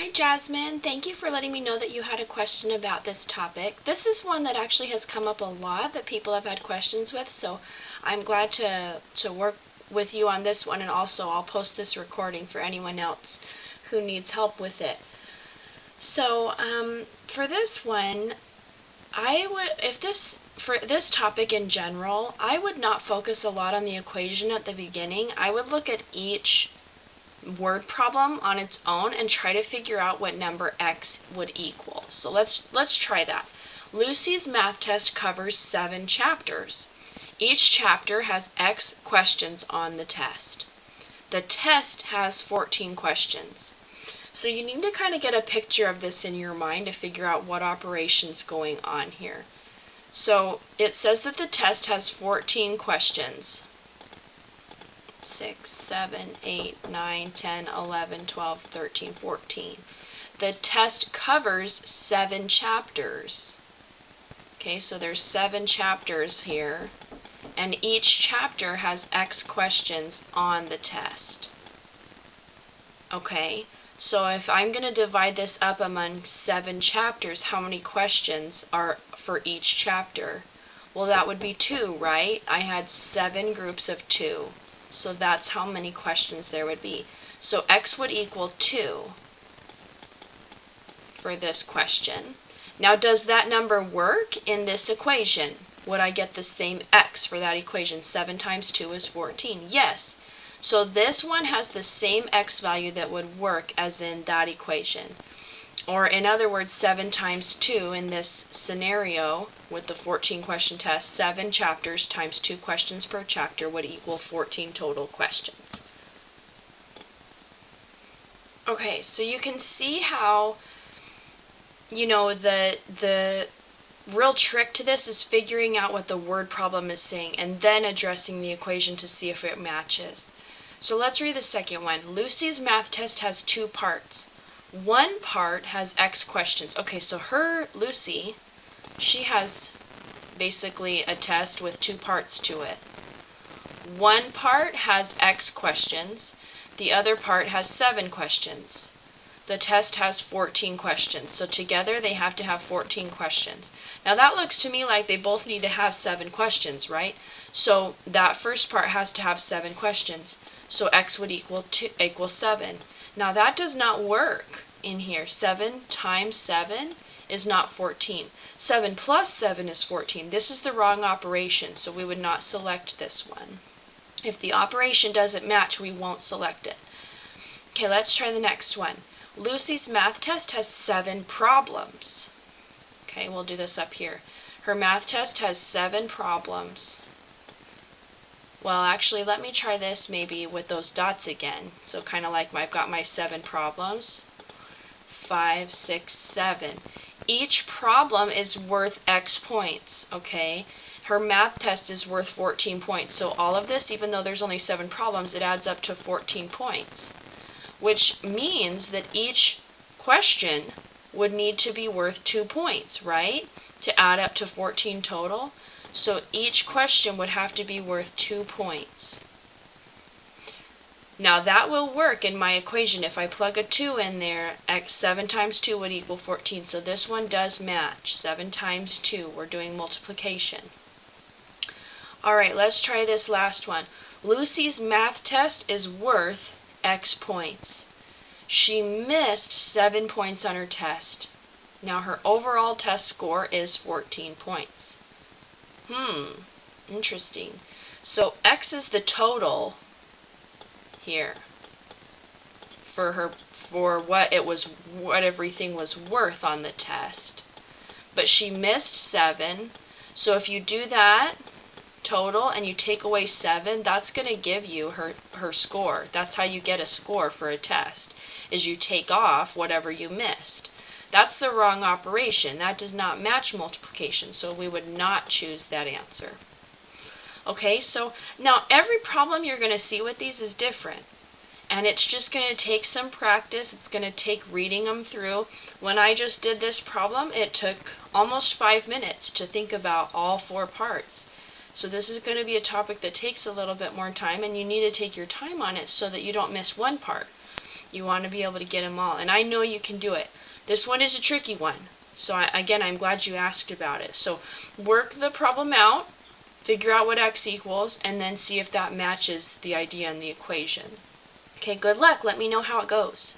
Hi Jasmine, thank you for letting me know that you had a question about this topic. This is one that actually has come up a lot that people have had questions with, so I'm glad to work with you on this one, and also I'll post this recording for anyone else who needs help with it. So for this one, for this topic in general, I would not focus a lot on the equation at the beginning. I would look at each word problem on its own and try to figure out what number x would equal. So let's try that. Lucy's math test covers 7 chapters. Each chapter has x questions on the test. The test has 14 questions. So you need to kind of get a picture of this in your mind to figure out what operation's going on here. So it says that the test has 14 questions. 6, 7, 8, 9, 10, 11, 12, 13, 14. The test covers 7 chapters. Okay, so there's 7 chapters here, and each chapter has x questions on the test. Okay, so if I'm going to divide this up among 7 chapters, how many questions are for each chapter? Well, that would be 2, right? I had 7 groups of 2. So that's how many questions there would be. So x would equal 2 for this question. Now, does that number work in this equation? Would I get the same x for that equation? 7 times 2 is 14. Yes. So this one has the same x value that would work as in that equation. Or in other words, 7 times 2 in this scenario with the 14 question test, 7 chapters times 2 questions per chapter would equal 14 total questions. Okay, so you can see how, the real trick to this is figuring out what the word problem is saying and then addressing the equation to see if it matches. So let's read the second one. Lucy's math test has 2 parts. One part has x questions. Okay, so Lucy, she has basically a test with 2 parts to it. One part has x questions. The other part has 7 questions. The test has 14 questions. So together they have to have 14 questions. Now that looks to me like they both need to have 7 questions, right? So that first part has to have 7 questions. So x would equal 7. Now that does not work in here. 7 times 7 is not 14. 7 plus 7 is 14. This is the wrong operation, so we would not select this one. If the operation doesn't match, we won't select it. Okay, let's try the next one. Lucy's math test has 7 problems. Okay, we'll do this up here. Her math test has 7 problems. Well, actually, let me try this maybe with those dots again. So kind of like I've got my 7 problems. 5, 6, 7. Each problem is worth x points, okay? Her math test is worth 14 points. So all of this, even though there's only 7 problems, it adds up to 14 points. Which means that each question would need to be worth 2 points, right? To add up to 14 total. So each question would have to be worth 2 points. Now that will work in my equation. If I plug a 2 in there, 7 times 2 would equal 14. So this one does match. 7 times 2. We're doing multiplication. Alright, let's try this last one. Lucy's math test is worth x points. She missed 7 points on her test. Now her overall test score is 14 points. Interesting. So x is the total here for what everything was worth on the test. But she missed 7. So if you do that total and you take away 7, that's going to give you her score. That's how you get a score for a test, is you take off whatever you missed. That's the wrong operation. That does not match multiplication, so we would not choose that answer. Okay, so now every problem you're going to see with these is different. And it's just going to take some practice. It's going to take reading them through. When I just did this problem, it took almost 5 minutes to think about all 4 parts. So this is going to be a topic that takes a little bit more time, and you need to take your time on it so that you don't miss one part. You want to be able to get them all, and I know you can do it. This one is a tricky one, so again, I'm glad you asked about it. So work the problem out, figure out what x equals, and then see if that matches the idea in the equation. Okay, good luck. Let me know how it goes.